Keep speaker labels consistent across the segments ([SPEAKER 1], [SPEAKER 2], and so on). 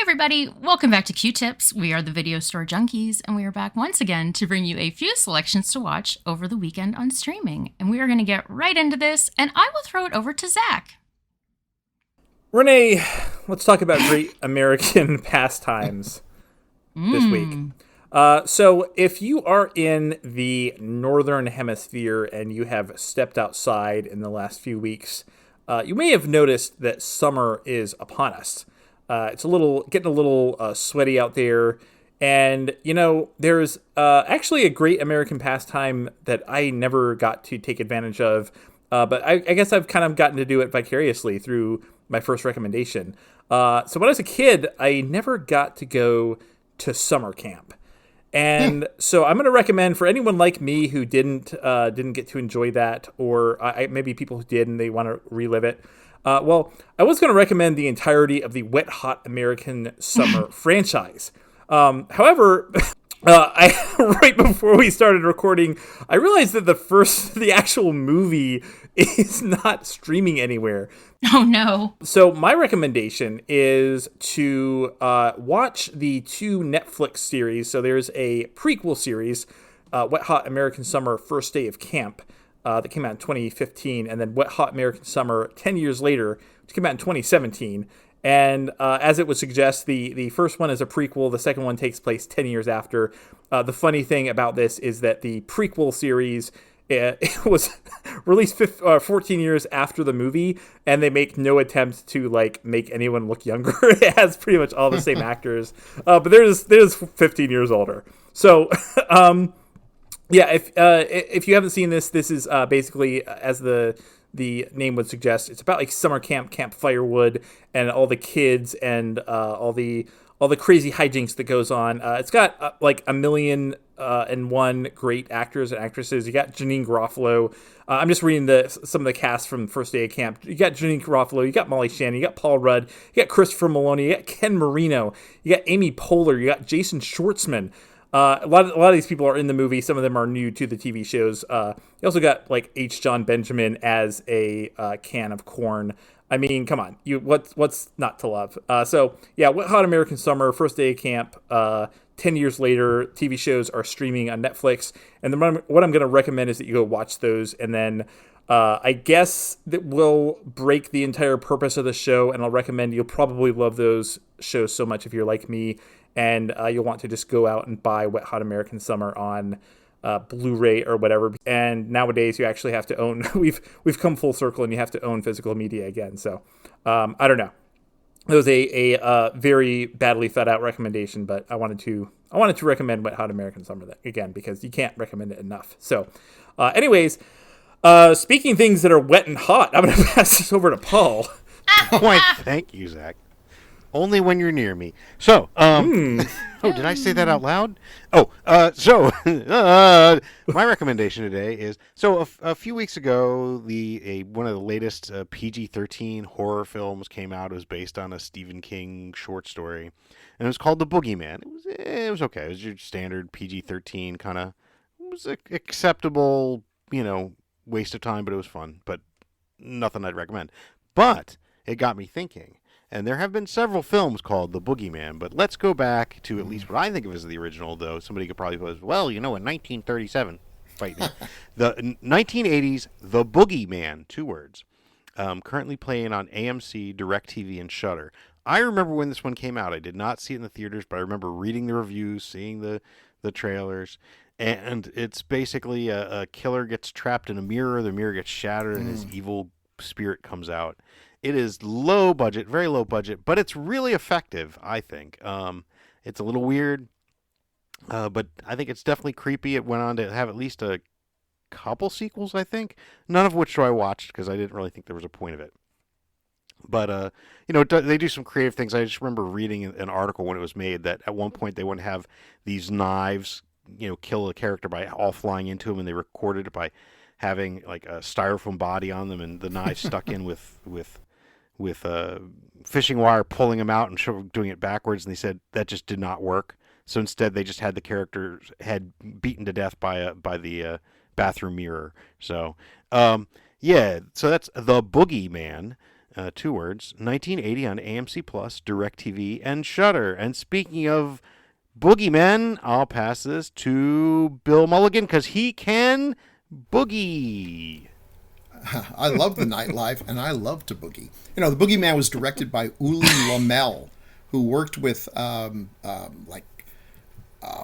[SPEAKER 1] everybody, welcome back to Q-Tips. We are the Video Store Junkies, and we are back once again to bring you a few selections to watch over the weekend on streaming. And we are going to get right into this, and I will throw it over to Zach.
[SPEAKER 2] Renee, let's talk about great American pastimes this week. So if you are in the Northern Hemisphere and you have stepped outside in the last few weeks, you may have noticed that summer is upon us. It's getting a little sweaty out there. And, there's actually a great American pastime that I never got to take advantage of. But I guess I've kind of gotten to do it vicariously through my first recommendation. So when I was a kid, I never got to go to summer camp. And so I'm going to recommend for anyone like me who didn't get to enjoy that, or maybe people who did and they want to relive it. I was going to recommend the entirety of the Wet Hot American Summer franchise. However, right before we started recording, I realized that the actual movie is not streaming anywhere.
[SPEAKER 1] Oh, no.
[SPEAKER 2] So my recommendation is to watch the two Netflix series. So there's a prequel series, Wet Hot American Summer First Day of Camp, that came out in 2015, and then Wet Hot American Summer 10 years later, which came out in 2017. And as it would suggest, the first one is a prequel. The second one takes place 10 years after. The funny thing about this is that the prequel series it was released 14 years after the movie, and they make no attempt to make anyone look younger. It has pretty much all the same actors, but there's 15 years older. So, if you haven't seen this is basically as the name would suggest. It's about summer Camp Firewood, and all the kids and all the crazy hijinks that goes on. It's got a million and one great actors and actresses. You got Janeane Garofalo. I'm just reading some of the cast from First Day of Camp. You got Janeane Garofalo. You got Molly Shannon. You got Paul Rudd. You got Christopher Maloney. You got Ken Marino. You got Amy Poehler. You got Jason Schwartzman. A lot of these people are in the movie. Some of them are new to the TV shows. You also got H. John Benjamin as a can of corn. I mean, come on, what's not to love? Wet Hot American Summer, First Day of Camp, 10 years later, TV shows are streaming on Netflix. And what I'm going to recommend is that you go watch those, and then I guess that will break the entire purpose of the show, and I'll recommend you'll probably love those shows so much if you're like me, and you'll want to just go out and buy Wet Hot American Summer on Blu-ray or whatever. And nowadays you actually have to own. We've come full circle, and you have to own physical media again. So I don't know. It was a very badly thought out recommendation, but I wanted to recommend Wet Hot American Summer again because you can't recommend it enough. So, anyways, speaking things that are wet and hot, I'm going to pass this over to Paul.
[SPEAKER 3] Why, thank you, Zach. Only when you're near me. So, oh, did I say that out loud? My recommendation today is, a few weeks ago, one of the latest PG-13 horror films came out. It was based on a Stephen King short story, and it was called The Boogeyman. It was okay. It was your standard PG-13 kind of, it was acceptable, waste of time, but it was fun, but nothing I'd recommend. But it got me thinking. And there have been several films called The Boogeyman, but let's go back to at least what I think of as the original, though. Somebody could probably pose, in 1937, fight me. The 1980s, The Boogeyman, 2 words, currently playing on AMC, DirecTV, and Shudder. I remember when this one came out. I did not see it in the theaters, but I remember reading the reviews, seeing the trailers. And it's basically a killer gets trapped in a mirror, the mirror gets shattered, and his evil spirit comes out. It is low budget, very low budget, but it's really effective, I think. It's a little weird, but I think it's definitely creepy. It went on to have at least a couple sequels, I think, none of which I watched because I didn't really think there was a point of it. But, they do some creative things. I just remember reading an article when it was made that at one point they wouldn't have these knives, kill a character by all flying into him, and they recorded it by having a styrofoam body on them and the knife stuck in with fishing wire, pulling them out and doing it backwards. And they said that just did not work. So instead, they just had the character's head beaten to death by the bathroom mirror. So, so that's The Boogeyman. 2 words, 1980 on AMC Plus, DirecTV, and Shudder. And speaking of boogeymen, I'll pass this to Bill Mulligan because he can boogie.
[SPEAKER 4] I love the nightlife, and I love to boogie. You know, the Boogeyman was directed by Uli Lamel, who worked with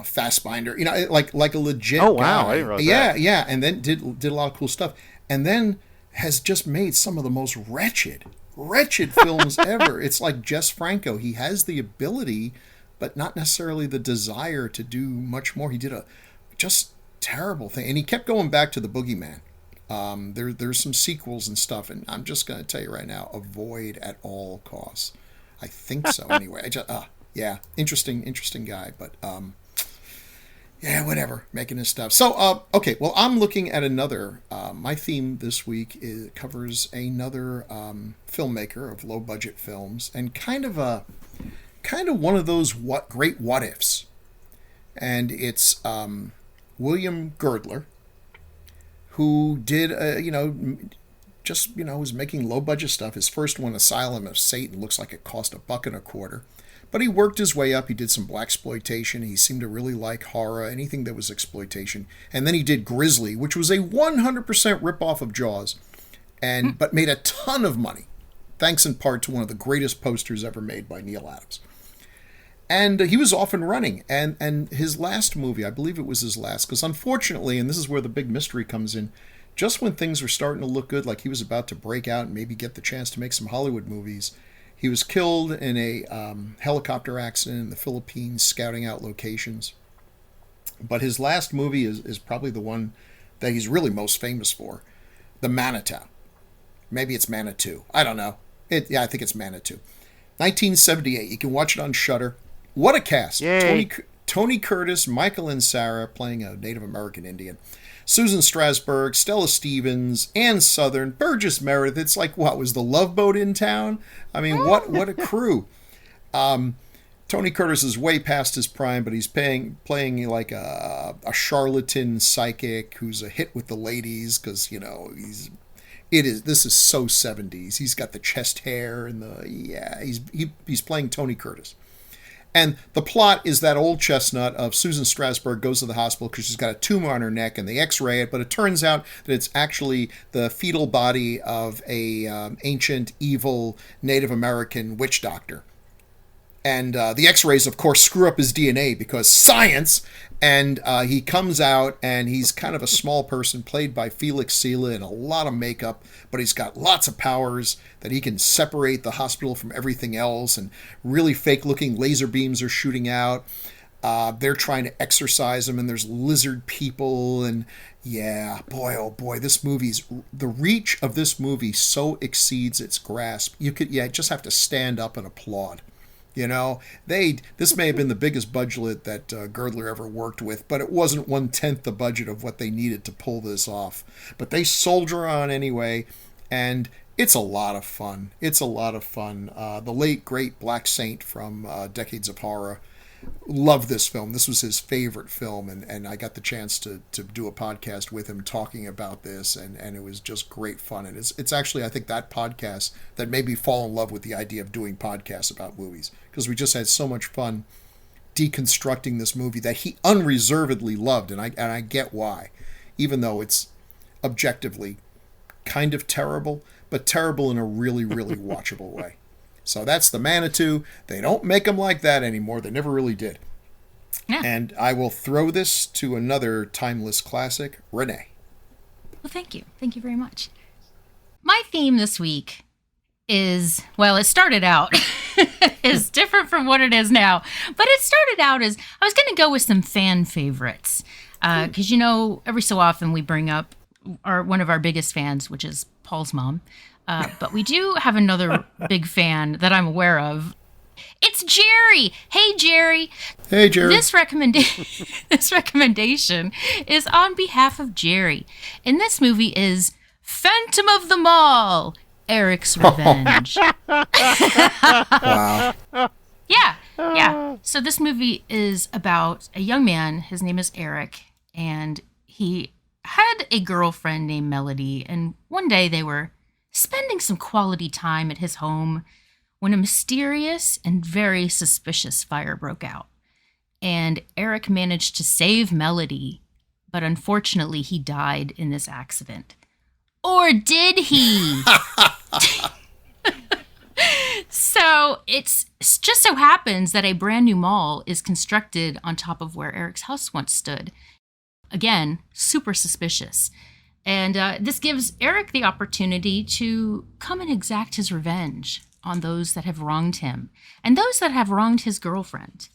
[SPEAKER 4] Fassbinder. You know, like a legit.
[SPEAKER 3] Oh wow,
[SPEAKER 4] guy.
[SPEAKER 3] I didn't realize that.
[SPEAKER 4] Yeah, and then did a lot of cool stuff, and then has just made some of the most wretched films ever. It's like Jess Franco. He has the ability, but not necessarily the desire to do much more. He did a just terrible thing, and he kept going back to the Boogeyman. There's some sequels and stuff, and I'm just going to tell you right now, avoid at all costs. I think so anyway. Yeah, interesting guy, but yeah, whatever, making his stuff. So, okay, well, I'm looking at another. My theme this week covers another filmmaker of low budget films, and kind of one of those great what ifs, and it's William Girdler, who did was making low budget stuff. His first one, Asylum of Satan, looks like it cost $1.25. But he worked his way up. He did some blaxploitation. He seemed to really like horror, anything that was exploitation. And then he did Grizzly, which was a 100% ripoff of Jaws, but made a ton of money, thanks in part to one of the greatest posters ever made by Neil Adams. And he was off and running. And his last movie, I believe it was his last, because unfortunately, and this is where the big mystery comes in, just when things were starting to look good, like he was about to break out and maybe get the chance to make some Hollywood movies, he was killed in a helicopter accident in the Philippines, scouting out locations. But his last movie is probably the one that he's really most famous for, The Manitou. Maybe it's Manitou. I don't know. I think it's Manitou. 1978. You can watch it on Shudder. What a cast.
[SPEAKER 3] Yay.
[SPEAKER 4] Tony Curtis, Michael Ansara playing a Native American Indian. Susan Strasberg, Stella Stevens, Ann Southern, Burgess Meredith. It's like, what, was the Love Boat in town? I mean, what a crew. Tony Curtis is way past his prime, but he's playing like a charlatan psychic who's a hit with the ladies because, you know, this is so 70s. He's got the chest hair and he's playing Tony Curtis. And the plot is that old chestnut of Susan Strasberg goes to the hospital because she's got a tumor on her neck, and they x-ray it, but it turns out that it's actually the fetal body of a ancient, evil Native American witch doctor. And the x-rays, of course, screw up his DNA because science, and he comes out, and he's kind of a small person played by Felix Sela in a lot of makeup, but he's got lots of powers that he can separate the hospital from everything else, and really fake-looking laser beams are shooting out. They're trying to exorcise him, and there's lizard people, and yeah, boy, oh boy, the reach of this movie so exceeds its grasp. You just have to stand up and applaud. You know, this may have been the biggest budget that Girdler ever worked with, but it wasn't 1/10 the budget of what they needed to pull this off. But they soldier on anyway, and it's a lot of fun. The late, great Black Saint from Decades of Horror loved this film. This was his favorite film, and I got the chance to do a podcast with him talking about this, and it was just great fun. And it's actually, I think, that podcast that made me fall in love with the idea of doing podcasts about movies, because we just had so much fun deconstructing this movie that he unreservedly loved, and I get why, even though it's objectively kind of terrible, but terrible in a really, really watchable way. So that's The Manitou. They don't make them like that anymore. They never really did.
[SPEAKER 1] Yeah.
[SPEAKER 4] And I will throw this to another timeless classic, Renee.
[SPEAKER 1] Well, thank you. Thank you very much. My theme this week is, well, it started out is different from what it is now. But it started out as, I was going to go with some fan favorites. Because, you know, every so often we bring up one of our biggest fans, which is Paul's mom. But we do have another big fan that I'm aware of. It's Jerry. Hey, Jerry.
[SPEAKER 4] Hey, Jerry.
[SPEAKER 1] This recommendation is on behalf of Jerry. And this movie is Phantom of the Mall, Eric's Revenge.
[SPEAKER 4] Wow.
[SPEAKER 1] Yeah. So this movie is about a young man. His name is Eric. And he had a girlfriend named Melody. And one day they were spending some quality time at his home when a mysterious and very suspicious fire broke out. And Eric managed to save Melody, but unfortunately he died in this accident. Or did he? So it just so happens that a brand new mall is constructed on top of where Eric's house once stood. Again, super suspicious. And this gives Eric the opportunity to come and exact his revenge on those that have wronged him and those that have wronged his girlfriend.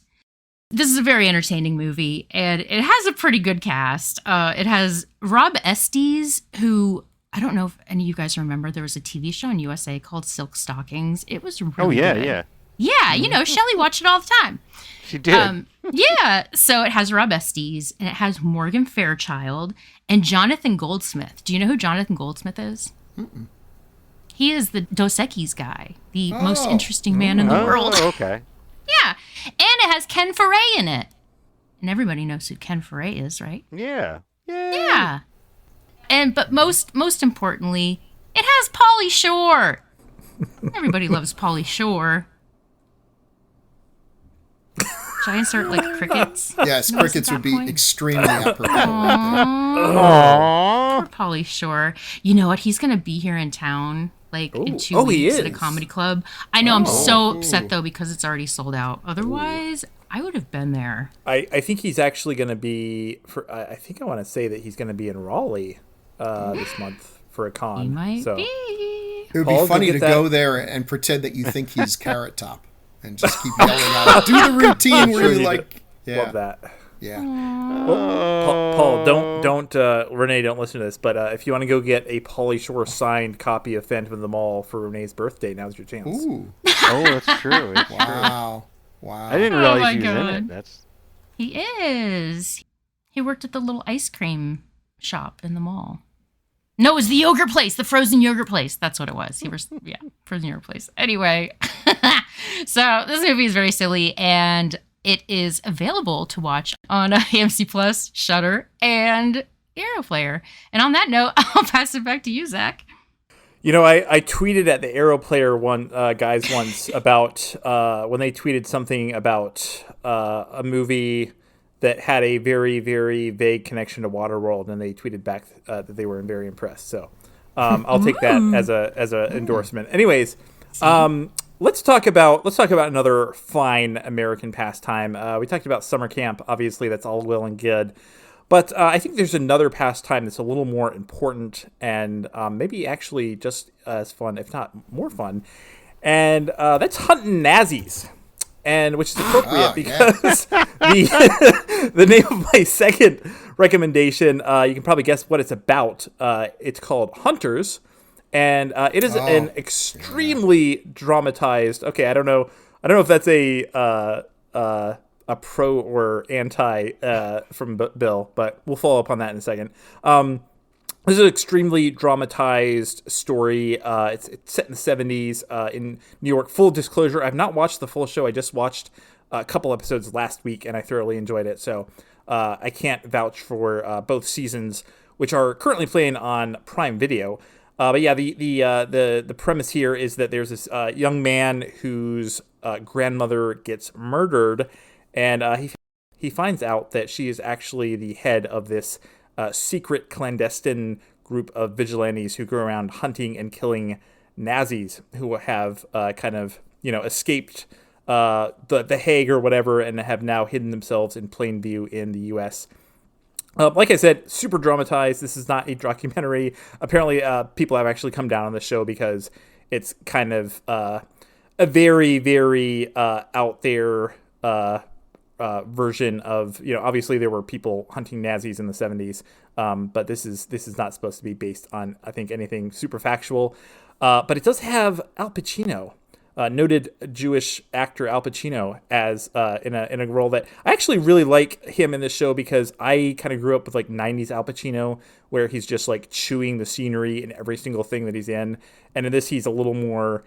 [SPEAKER 1] This is a very entertaining movie, and it has a pretty good cast. It has Rob Estes, who, I don't know if any of you guys remember, there was a TV show on USA called Silk Stockings. It was really good.
[SPEAKER 3] Yeah.
[SPEAKER 1] Yeah, you know, Shelley watched it all the time.
[SPEAKER 3] She did.
[SPEAKER 1] Yeah, so it has Rob Estes, and it has Morgan Fairchild and Jonathan Goldsmith. Do you know who Jonathan Goldsmith is? Mm-mm. He is the Dos Equis guy, the most interesting man in the world.
[SPEAKER 3] Oh, okay.
[SPEAKER 1] Yeah, and it has Ken Foray in it. And everybody knows who Ken Foray is, right?
[SPEAKER 3] Yeah.
[SPEAKER 1] Yeah. But most importantly, it has Pauly Shore. Everybody loves Pauly Shore. Should I insert like crickets?
[SPEAKER 4] Yes, crickets would be extremely apropos.
[SPEAKER 3] Aww.
[SPEAKER 1] Poor Pauly Shore. You know what? He's gonna be here in town like in 2 weeks at a comedy club. I know. I'm so upset though because it's already sold out. Otherwise, I would have been there.
[SPEAKER 2] I think he's actually going to be. I think I want to say that he's going to be in Raleigh this month for a con.
[SPEAKER 1] He might be.
[SPEAKER 4] It would
[SPEAKER 2] Paul,
[SPEAKER 4] be funny
[SPEAKER 2] go
[SPEAKER 4] to
[SPEAKER 2] get that.
[SPEAKER 4] go there and pretend that you think he's Carrot Top and just keep yelling out. Do the routine where you like. Yeah.
[SPEAKER 2] Love that.
[SPEAKER 4] Yeah.
[SPEAKER 2] Paul, don't Renee, don't listen to this. But if you want to go get a Pauly Shore signed copy of Phantom of the Mall for Renee's birthday, now's your chance.
[SPEAKER 4] Ooh.
[SPEAKER 3] Oh, that's true. It's true.
[SPEAKER 4] Wow.
[SPEAKER 3] I didn't realize
[SPEAKER 1] my
[SPEAKER 3] he was in
[SPEAKER 1] God.
[SPEAKER 3] it. That's
[SPEAKER 1] He is. He worked at the little ice cream shop in the mall. No, it was the yogurt place, the frozen yogurt place. That's what it was. Frozen yogurt place. Anyway, so this movie is very silly, and it is available to watch on AMC Plus, Shudder, and Aeroplayer. And on that note, I'll pass it back to you, Zach.
[SPEAKER 2] You know, I tweeted at the Aeroplayer guys once about when they tweeted something about a movie that had a very, very vague connection to Waterworld, and they tweeted back that they were very impressed. So I'll take that as a endorsement. Anyways, let's talk about another fine American pastime. We talked about summer camp. Obviously, that's all well and good. But I think there's another pastime that's a little more important and maybe actually just as fun, if not more fun. And that's hunting Nazis. And which is appropriate because the name of my second recommendation, you can probably guess what it's about. It's called Hunters. And it is an extremely dramatized. Okay, I don't know if that's a pro or anti from Bill, but we'll follow up on that in a second. This is an extremely dramatized story. It's set in the 70s in New York. Full disclosure, I've not watched the full show. I just watched a couple episodes last week, and I thoroughly enjoyed it. So I can't vouch for both seasons, which are currently playing on Prime Video. But yeah, the premise here is that there's this young man whose grandmother gets murdered, and he finds out that she is actually the head of this secret clandestine group of vigilantes who go around hunting and killing Nazis who have kind of escaped the Hague or whatever and have now hidden themselves in plain view in the U.S. Like I said, super dramatized. This is not a documentary. Apparently, people have actually come down on the show because it's kind of a very, very out there version of, obviously there were people hunting Nazis in the 70s, but this is not supposed to be based on, I think, anything super factual. But it does have Al Pacino. Noted Jewish actor Al Pacino as in a role that I actually really like him in this show because I kind of grew up with like 90s Al Pacino where he's just like chewing the scenery in every single thing that he's in, and in this he's a little more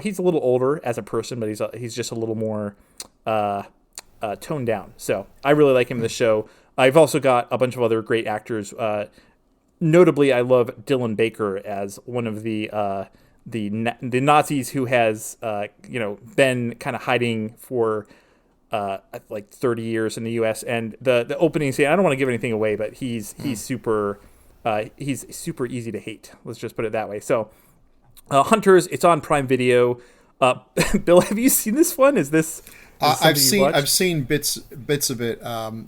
[SPEAKER 2] he's a little older as a person, but he's just a little more toned down. So I really like him in this show. I've also got a bunch of other great actors. notably, I love Dylan Baker as one of the Nazis who has been kind of hiding for like 30 years in the U.S. And the opening scene, I don't want to give anything away, but he's super easy to hate. Let's just put it that way. So, Hunters, it's on Prime Video. Bill, have you seen this one? Is this?
[SPEAKER 4] I've seen bits of it.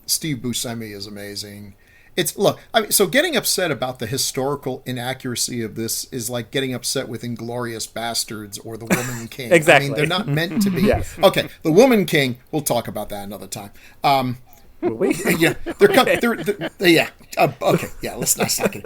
[SPEAKER 4] Steve Buscemi is amazing. So getting upset about the historical inaccuracy of this is like getting upset with Inglourious Bastards or The Woman King.
[SPEAKER 2] Exactly.
[SPEAKER 4] I mean, they're not meant to be.
[SPEAKER 2] Yes.
[SPEAKER 4] Okay, The Woman King. We'll talk about that another time.
[SPEAKER 2] Will we?
[SPEAKER 4] Yeah, yeah. Okay, yeah. Let's not suck it.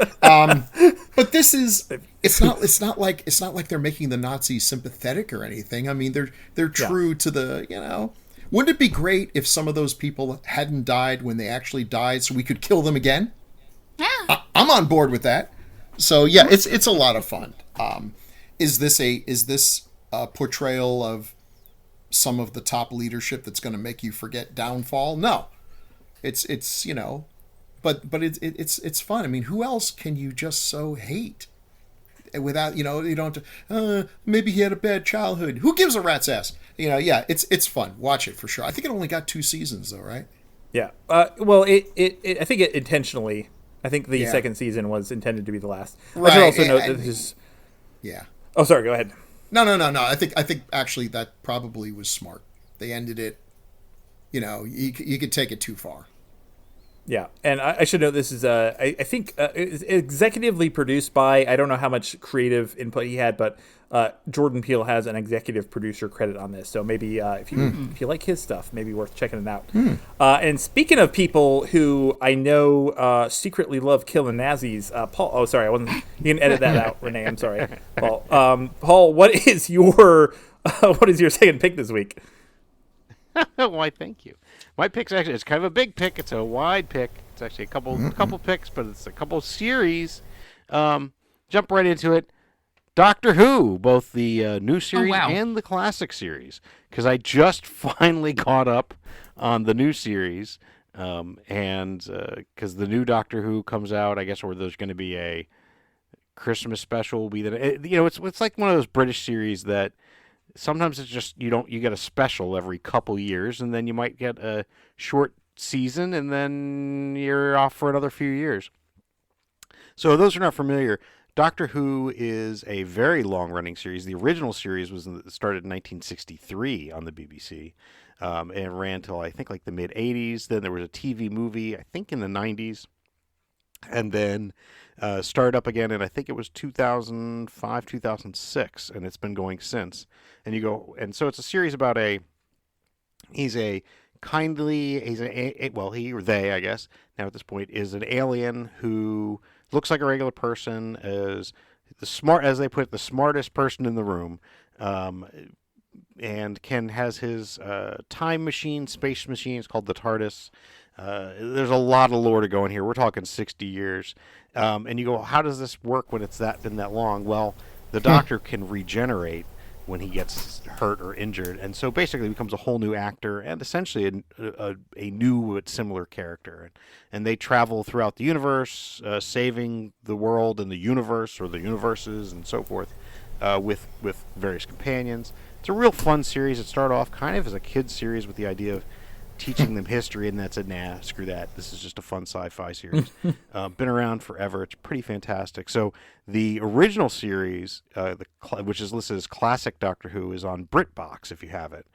[SPEAKER 4] But this is. It's not like they're making the Nazis sympathetic or anything. I mean, they're true to the. Wouldn't it be great if some of those people hadn't died when they actually died, so we could kill them again?
[SPEAKER 1] Yeah.
[SPEAKER 4] I'm on board with that. So yeah, it's a lot of fun. Is this a portrayal of some of the top leadership that's going to make you forget downfall? No. It's but it's fun. I mean, who else can you just so hate without you don't maybe he had a bad childhood. Who gives a rat's ass? Yeah, it's fun. Watch it for sure. I think it only got 2 seasons though, right?
[SPEAKER 2] Yeah. Well, it I think it intentionally. I think the second season was intended to be the last.
[SPEAKER 4] Right.
[SPEAKER 2] I should also note that this is.
[SPEAKER 4] Yeah.
[SPEAKER 2] Oh, sorry. Go ahead.
[SPEAKER 4] No. I think actually that probably was smart. They ended it. You could take it too far.
[SPEAKER 2] Yeah, and I should note this is I think it's executively produced by, I don't know how much creative input he had, but Jordan Peele has an executive producer credit on this. So maybe if you like his stuff, maybe worth checking it out. And speaking of people who I know secretly love killing Nazis, Paul. Oh, sorry, I wasn't. You can edit that out, Renee. I'm sorry, Paul. Paul, what is your second pick this week?
[SPEAKER 3] Why, thank you. My pick's actually, it's kind of a big pick. It's a wide pick. It's actually a couple picks, but it's a couple series. Jump right into it. Doctor Who, both the new series and the classic series, because I just finally caught up on the new series, and because the new Doctor Who comes out, I guess, or there's going to be a Christmas special. Will be that it's like one of those British series that. Sometimes it's just you get a special every couple years, and then you might get a short season, and then you're off for another few years. So those who are not familiar, Doctor Who is a very long-running series. The original series started in 1963 on the BBC, and ran till I think like the mid-'80s. Then there was a TV movie, I think in the '90s, and then started up again, and I think it was 2005, 2006, and it's been going since. And so it's a series about he or they, I guess, now at this point, is an alien who looks like a regular person, as they put it, the smartest person in the room, and has his time machine, space machine. It's called the TARDIS. There's a lot of lore to go in here. We're talking 60 years. And you go, how does this work when it's been that long? Well, the Doctor can regenerate when he gets hurt or injured, and so basically becomes a whole new actor and essentially a new but similar character. And they travel throughout the universe, saving the world and the universe or the universes and so forth, with various companions. It's a real fun series. It started off kind of as a kid's series with the idea of teaching them history, and that's nah, screw that. This is just a fun sci-fi series. Been around forever. It's pretty fantastic. So the original series, which is listed as classic Doctor Who, is on BritBox if you have it,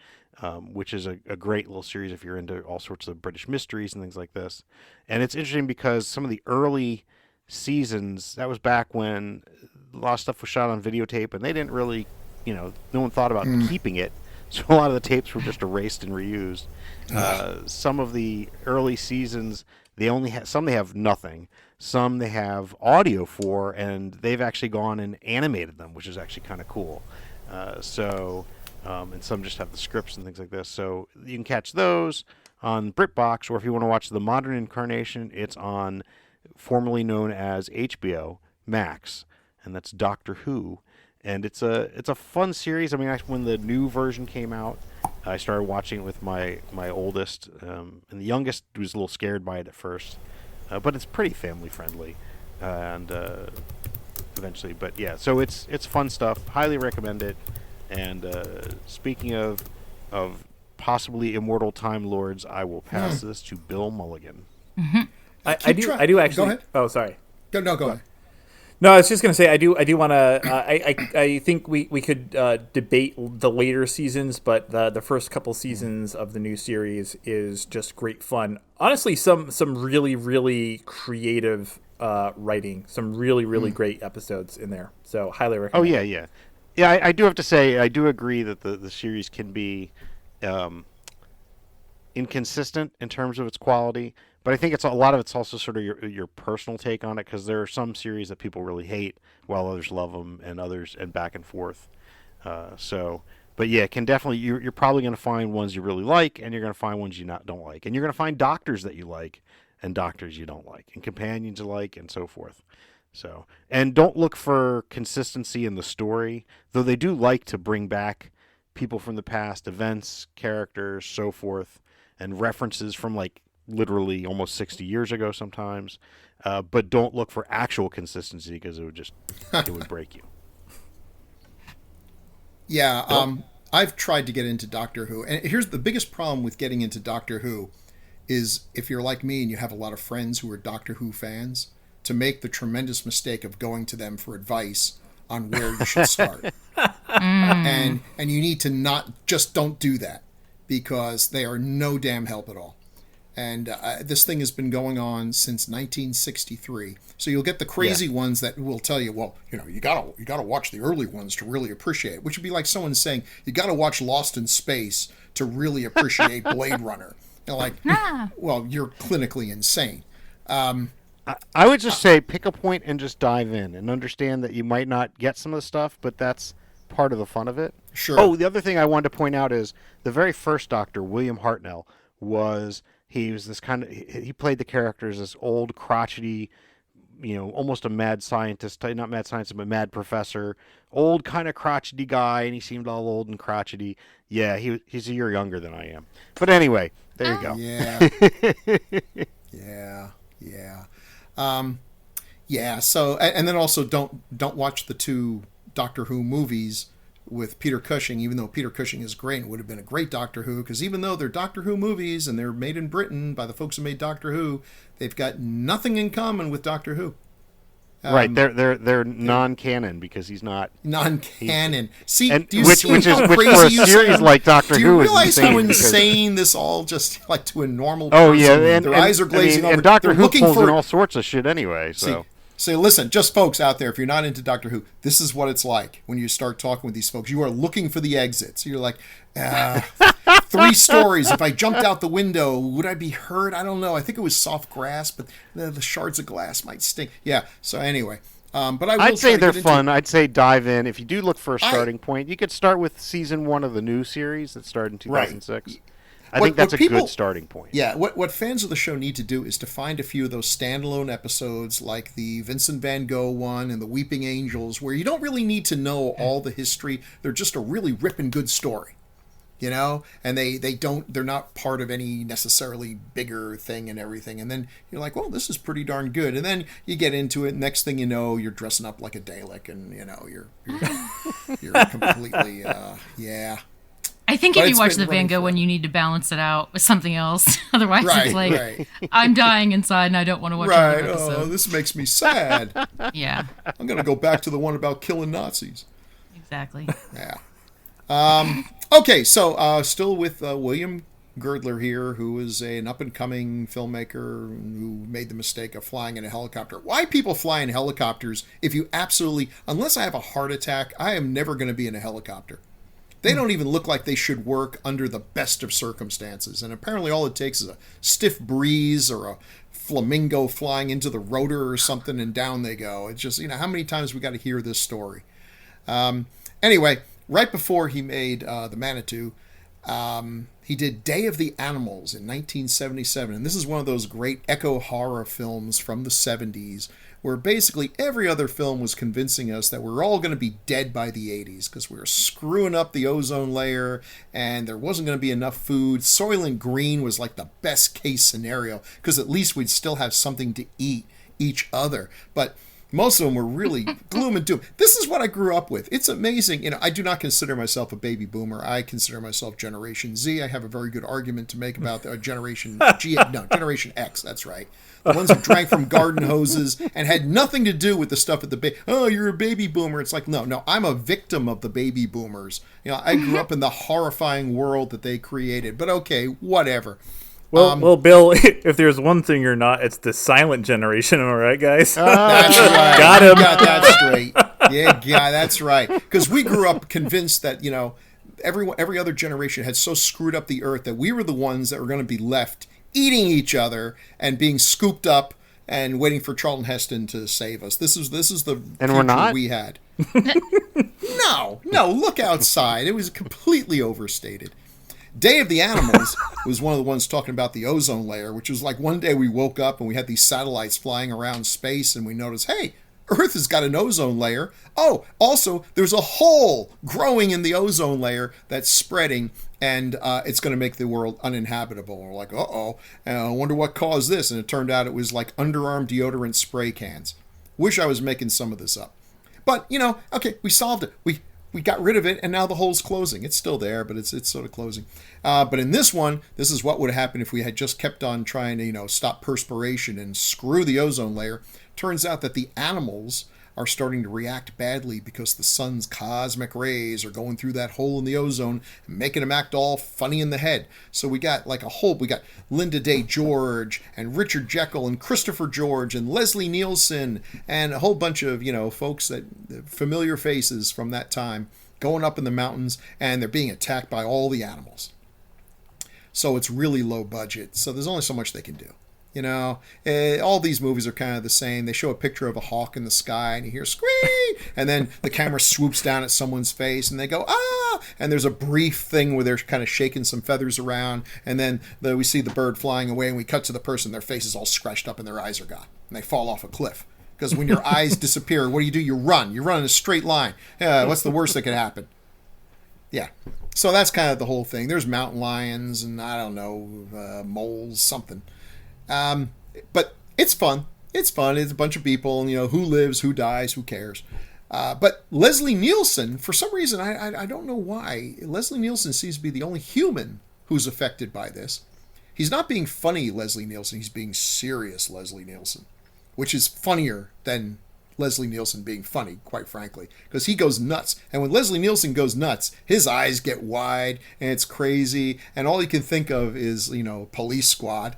[SPEAKER 3] which is a great little series if you're into all sorts of British mysteries and things like this. And it's interesting because some of the early seasons, that was back when a lot of stuff was shot on videotape, and they didn't really, no one thought about keeping it. So a lot of the tapes were just erased and reused. Some of the early seasons, some they have nothing. Some they have audio for, and they've actually gone and animated them, which is actually kind of cool. And some just have the scripts and things like this. So you can catch those on BritBox, or if you want to watch the modern incarnation, it's on formerly known as HBO Max, and that's Doctor Who. And it's a fun series. I mean, when the new version came out, I started watching it with my oldest, and the youngest was a little scared by it at first, but it's pretty family friendly. and eventually. But yeah, so it's fun stuff. Highly recommend it. And speaking of possibly immortal Time Lords, I will pass this to Bill Mulligan.
[SPEAKER 2] I do actually.
[SPEAKER 4] Go ahead.
[SPEAKER 2] Oh, sorry.
[SPEAKER 4] Go ahead.
[SPEAKER 2] No, I was just gonna say I do want to. I think we could debate the later seasons, but the first couple seasons of the new series is just great fun. Honestly, some really really creative writing, some really great episodes in there. So highly recommend.
[SPEAKER 3] Oh yeah. I do have to say I do agree that the series can be inconsistent in terms of its quality. But I think a lot of it's also sort of your personal take on it, because there are some series that people really hate while others love them, and others, and back and forth. But yeah, it can definitely, you're probably going to find ones you really like, and you're going to find ones you don't like, and you're going to find doctors that you like and doctors you don't like, and companions you like, and so forth. So, and don't look for consistency in the story, though they do like to bring back people from the past, events, characters, so forth, and references from like literally almost 60 years ago sometimes, but don't look for actual consistency, because it would break you.
[SPEAKER 4] Yeah, I've tried to get into Doctor Who, and here's the biggest problem with getting into Doctor Who is, if you're like me and you have a lot of friends who are Doctor Who fans, to make the tremendous mistake of going to them for advice on where you should start. And you need to don't do that, because they are no damn help at all. And this thing has been going on since 1963. So you'll get the crazy ones that will tell you, well, you gotta watch the early ones to really appreciate it. Which would be like someone saying, you gotta watch Lost in Space to really appreciate Blade Runner. Well, you're clinically insane.
[SPEAKER 3] I would just say pick a point and just dive in, and understand that you might not get some of the stuff, but that's part of the fun of it.
[SPEAKER 4] Sure.
[SPEAKER 3] Oh, the other thing I wanted to point out is the very first Doctor, William Hartnell, he was this he played the character as this old, crotchety, almost a mad scientist, not mad scientist, but mad professor, old kind of crotchety guy, and he seemed all old and crotchety. Yeah, he's a year younger than I am. But anyway, there you go.
[SPEAKER 4] Yeah. So, and then also don't watch the two Doctor Who movies with Peter Cushing, even though Peter Cushing is great and would have been a great Doctor Who, because even though they're Doctor Who movies and they're made in Britain by the folks who made Doctor Who, they've got nothing in common with Doctor Who.
[SPEAKER 3] Right, they're non-canon, because he's not
[SPEAKER 4] non-canon. See,
[SPEAKER 3] and
[SPEAKER 4] which
[SPEAKER 3] for a series like Doctor Who,
[SPEAKER 4] do you realize how
[SPEAKER 3] insane
[SPEAKER 4] insane this all just like to a normal person?
[SPEAKER 3] Oh yeah, and
[SPEAKER 4] eyes are glazing over.
[SPEAKER 3] And Doctor Who
[SPEAKER 4] looking
[SPEAKER 3] pulls
[SPEAKER 4] for
[SPEAKER 3] in all sorts of shit anyway. So.
[SPEAKER 4] So listen, just folks out there, if you're not into Doctor Who, this is what it's like when you start talking with these folks. You are looking for the exits. You're like, 3 stories. If I jumped out the window, would I be hurt? I don't know. I think it was soft grass, but the shards of glass might stink. Yeah. So anyway, but
[SPEAKER 3] I'd say they're fun. I'd say dive in. If you do look for a starting point, you could start with season 1 of the new series that started in 2006. Right. I think that's a good starting point.
[SPEAKER 4] Yeah, what fans of the show need to do is to find a few of those standalone episodes, like the Vincent Van Gogh one and the Weeping Angels, where you don't really need to know all the history. They're just a really ripping good story, and they're not part of any necessarily bigger thing and everything. And then you're like, well, this is pretty darn good. And then you get into it. Next thing you know, you're dressing up like a Dalek, and you're completely
[SPEAKER 1] I think if you watch the Van Gogh one, you need to balance it out with something else. Otherwise, it's like, I'm dying inside and I don't want to watch another episode.
[SPEAKER 4] Oh, this makes me sad.
[SPEAKER 1] Yeah.
[SPEAKER 4] I'm going to go back to the one about killing Nazis.
[SPEAKER 1] Exactly.
[SPEAKER 4] Yeah. Okay, so still with William Girdler here, who is an up-and-coming filmmaker who made the mistake of flying in a helicopter. Why people fly in helicopters if you unless I have a heart attack, I am never going to be in a helicopter. They don't even look like they should work under the best of circumstances. And apparently all it takes is a stiff breeze or a flamingo flying into the rotor or something, and down they go. It's just, how many times we got to hear this story? Anyway, right before he made The Manitou, he did Day of the Animals in 1977. And this is one of those great echo horror films from the 70s, where basically every other film was convincing us that we're all going to be dead by the 80s because we were screwing up the ozone layer and there wasn't going to be enough food. Soylent Green was like the best case scenario because at least we'd still have something to eat each other. But most of them were really gloom and doom. This is what I grew up with. It's amazing. I do not consider myself a baby boomer. I consider myself Generation Z. I have a very good argument to make about Generation Generation X. That's right. The ones who drank from garden hoses and had nothing to do with the stuff at the oh, you're a baby boomer. It's like, no, I'm a victim of the baby boomers. I grew up in the horrifying world that they created. But okay, whatever.
[SPEAKER 2] Well, Bill, if there's one thing you're not, it's the silent generation. Am I right, guys?
[SPEAKER 4] That's right.
[SPEAKER 2] Got him.
[SPEAKER 4] You got that straight. Yeah, that's right. Because we grew up convinced that, every other generation had so screwed up the earth that we were the ones that were going to be left eating each other and being scooped up and waiting for Charlton Heston to save us. This is the
[SPEAKER 3] and we're not?
[SPEAKER 4] we had. No, look outside. It was completely overstated. Day of the Animals was one of the ones talking about the ozone layer, which was like one day we woke up and we had these satellites flying around space and we noticed, hey, Earth has got an ozone layer. Oh, also, there's a hole growing in the ozone layer that's spreading and it's going to make the world uninhabitable. And we're like, uh-oh, I wonder what caused this. And it turned out it was like underarm deodorant spray cans. Wish I was making some of this up. But, okay, we solved it. We got rid of it, and now the hole's closing. It's still there, but it's sort of closing. But in this one, this is what would happen if we had just kept on trying to, stop perspiration and screw the ozone layer. Turns out that the animals are starting to react badly because the sun's cosmic rays are going through that hole in the ozone and making them act all funny in the head. So we got we got Linda Day George and Richard Jekyll and Christopher George and Leslie Nielsen and a whole bunch of, folks that familiar faces from that time going up in the mountains, and they're being attacked by all the animals. So it's really low budget. So there's only so much they can do. All these movies are kind of the same. They show a picture of a hawk in the sky and you hear scream, and then the camera swoops down at someone's face and they go, ah, and there's a brief thing where they're kind of shaking some feathers around, and then we see the bird flying away and we cut to the person, their face is all scratched up and their eyes are gone and they fall off a cliff. Because when your eyes disappear, what do? You run in a straight line. What's the worst that could happen? Yeah. So that's kind of the whole thing. There's mountain lions and I don't know, moles, something. But it's fun. It's a bunch of people, and who lives, who dies, who cares. But Leslie Nielsen, for some reason, I don't know why, Leslie Nielsen seems to be the only human who's affected by this. He's not being funny, Leslie Nielsen. He's being serious, Leslie Nielsen, which is funnier than Leslie Nielsen being funny, quite frankly, because he goes nuts. And when Leslie Nielsen goes nuts, his eyes get wide and it's crazy. And all he can think of is, Police Squad.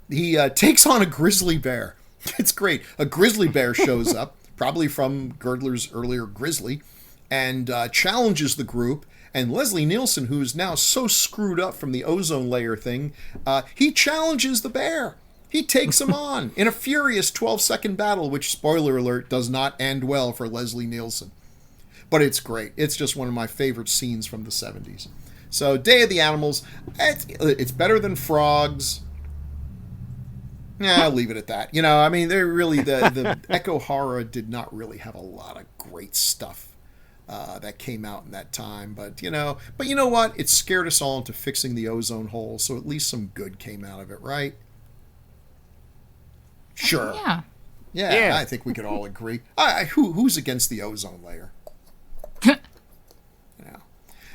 [SPEAKER 4] He takes on a grizzly bear. It's great. A grizzly bear shows up, probably from Girdler's earlier Grizzly, and challenges the group. And Leslie Nielsen, who's now so screwed up from the ozone layer thing, he challenges the bear. He takes him on in a furious 12-second battle, which, spoiler alert, does not end well for Leslie Nielsen. But it's great. It's just one of my favorite scenes from the 70s. So, Day of the Animals, it's better than Frogs. I'll leave it at that. They're really, the Echo Horror did not really have a lot of great stuff that came out in that time. But you know what? It scared us all into fixing the ozone hole, so at least some good came out of it, right? Sure. Yeah, I think we could all agree. Who's against the ozone layer?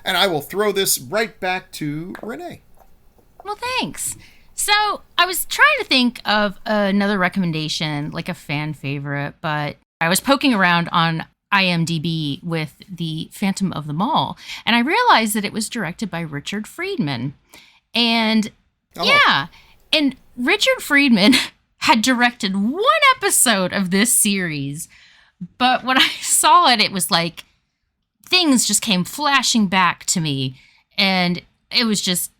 [SPEAKER 4] And I will throw this right back to Renee.
[SPEAKER 1] Well, thanks. So I was trying to think of another recommendation, like a fan favorite, but I was poking around on IMDb with The Phantom of the Mall, and I realized that it was directed by Richard Friedman. And and Richard Friedman had directed one episode of this series, but when I saw it, it was like things just came flashing back to me, and it was just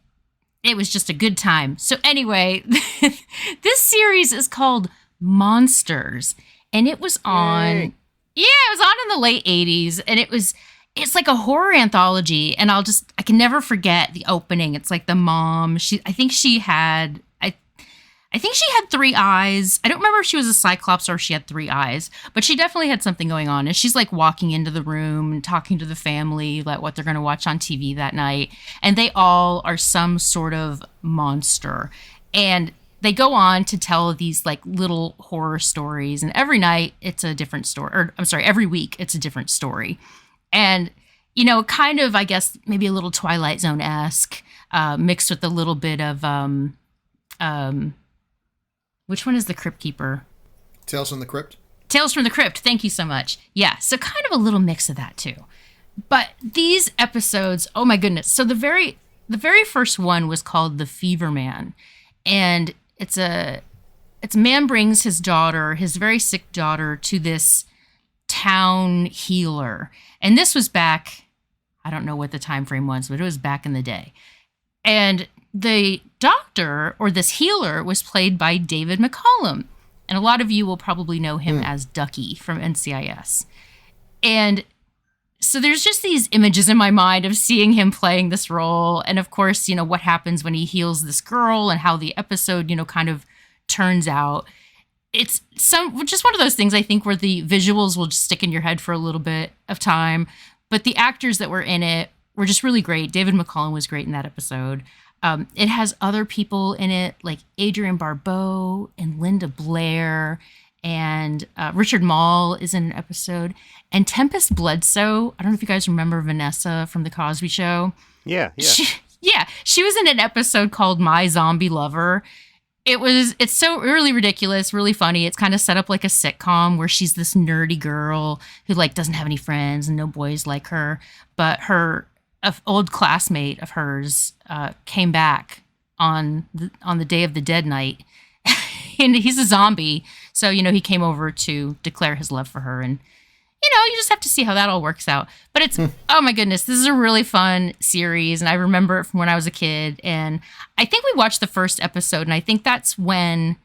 [SPEAKER 1] a good time. So anyway, this series is called Monsters, and it was on, it was on in the late 80s, and it's like a horror anthology, and I can never forget the opening. It's like the mom, I think she had 3 eyes. I don't remember if she was a cyclops or if she had 3 eyes, but she definitely had something going on. And she's like walking into the room and talking to the family, like what they're going to watch on TV that night. And they all are some sort of monster. And they go on to tell these like little horror stories, and every night it's a different story, or I'm sorry, every week it's a different story. And, kind of, I guess, maybe a little Twilight Zone-esque, mixed with a little bit of, which one is the Crypt Keeper?
[SPEAKER 4] Tales from the Crypt?
[SPEAKER 1] Tales from the Crypt. Thank you so much. Yeah, so kind of a little mix of that too. But these episodes, oh my goodness. So the very first one was called The Fever Man. And it's a man brings his very sick daughter, to this town healer. And this was back, I don't know what the time frame was, but it was back in the day. And the doctor, or this healer, was played by David McCallum. And a lot of you will probably know him as Ducky from NCIS. And so there's just these images in my mind of seeing him playing this role. And of course, what happens when he heals this girl and how the episode, kind of turns out. It's just one of those things, I think, where the visuals will just stick in your head for a little bit of time. But the actors that were in it were just really great. David McCallum was great in that episode. It has other people in it, like Adrienne Barbeau and Linda Blair, and Richard Mall is in an episode. And Tempest Bledsoe, I don't know if you guys remember Vanessa from The Cosby Show.
[SPEAKER 3] Yeah.
[SPEAKER 1] She was in an episode called My Zombie Lover. It's so really ridiculous, really funny. It's kind of set up like a sitcom where she's this nerdy girl who like doesn't have any friends and no boys like her. But her old classmate of hers came back on the Day of the Dead night. And he's a zombie. So, he came over to declare his love for her. And, you just have to see how that all works out. But it's, oh my goodness, this is a really fun series. And I remember it from when I was a kid. And I think we watched the first episode. And I think that's when,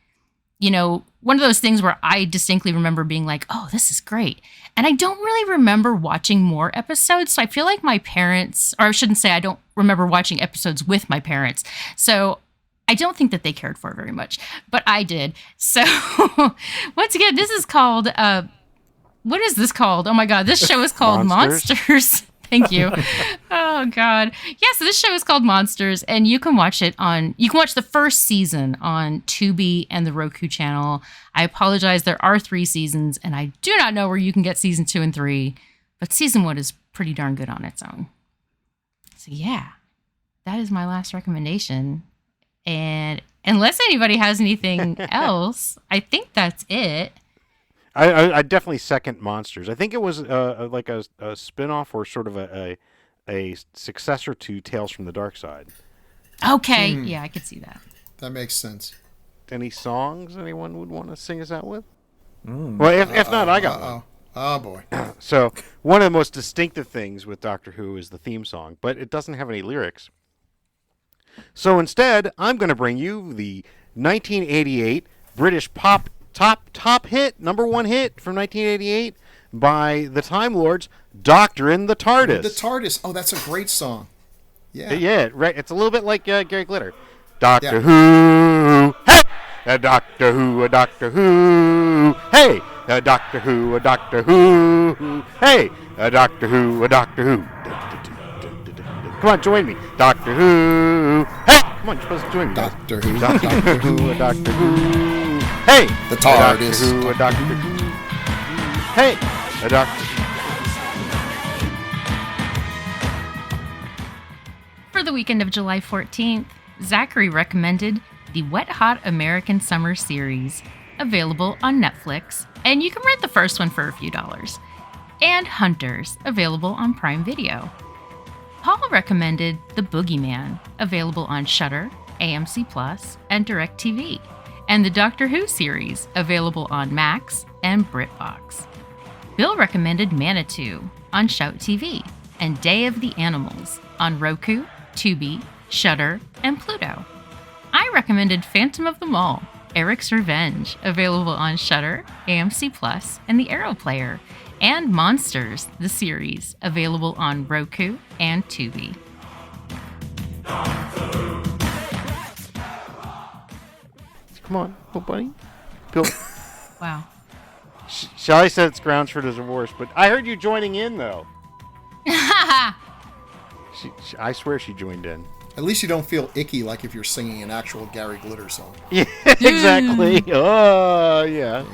[SPEAKER 1] one of those things where I distinctly remember being like, oh, this is great. And I don't really remember watching more episodes. So I feel like my parents, or I shouldn't say I don't remember watching episodes with my parents. So I don't think that they cared for it very much, but I did. So once again, this is called, what is this called? Oh my God, this show is called Monsters. Thank you. Oh God. Yeah, so this show is called Monsters, and you can watch the first season on Tubi and the Roku channel. I apologize, there are 3 seasons, and I do not know where you can get season 2 and 3, but season 1 is pretty darn good on its own. So yeah, that is my last recommendation. And unless anybody has anything else, I think that's it.
[SPEAKER 3] I definitely second Monsters. I think it was like a spin-off or sort of a successor to Tales from the Dark Side.
[SPEAKER 1] Okay, yeah, I could see that.
[SPEAKER 4] That makes sense.
[SPEAKER 3] Any songs anyone would want to sing us out with? Well, if not, I got one.
[SPEAKER 4] Oh, boy.
[SPEAKER 3] So, one of the most distinctive things with Doctor Who is the theme song, but it doesn't have any lyrics. So instead, I'm going to bring you the 1988 British pop top hit, number 1 hit from 1988 by the Time Lords, Doctor in the TARDIS.
[SPEAKER 4] The TARDIS. Oh, that's a great song. Yeah.
[SPEAKER 3] Yeah, right. It's a little bit like Gary Glitter. Doctor Who, hey! A Doctor Who, a Doctor Who, hey! A Doctor Who, a Doctor Who, hey! A Doctor Who, a Doctor Who. Come on, join me. Doctor Who, hey! Come on, you're supposed to join me.
[SPEAKER 4] Doctor Who,
[SPEAKER 3] Doctor Who, a Doctor Who, hey!
[SPEAKER 4] The TARDIS.
[SPEAKER 3] A Doctor Who, a Doctor Who, hey! A Doctor.
[SPEAKER 1] For the weekend of July 14th, Zachary recommended the Wet Hot American Summer series, available on Netflix, and you can rent the first one for a few dollars, and Hunters, available on Prime Video. Paul recommended The Boogeyman, available on Shudder, AMC Plus, and DirecTV, and the Doctor Who series, available on Max and BritBox. Bill recommended Manitou on Shout TV, and Day of the Animals on Roku, Tubi, Shudder, and Pluto. I recommended Phantom of the Mall, Eric's Revenge, available on Shudder, AMC Plus, and the Arrow Player, and Monsters, the series, available on Roku and Tubi.
[SPEAKER 3] Come on, little buddy. Bill.
[SPEAKER 1] Wow.
[SPEAKER 3] Shelly said it's grounds for divorce, but I heard you joining in, though. I swear she joined in.
[SPEAKER 4] At least you don't feel icky like if you're singing an actual Gary Glitter song.
[SPEAKER 3] Yeah, exactly. Oh, yeah.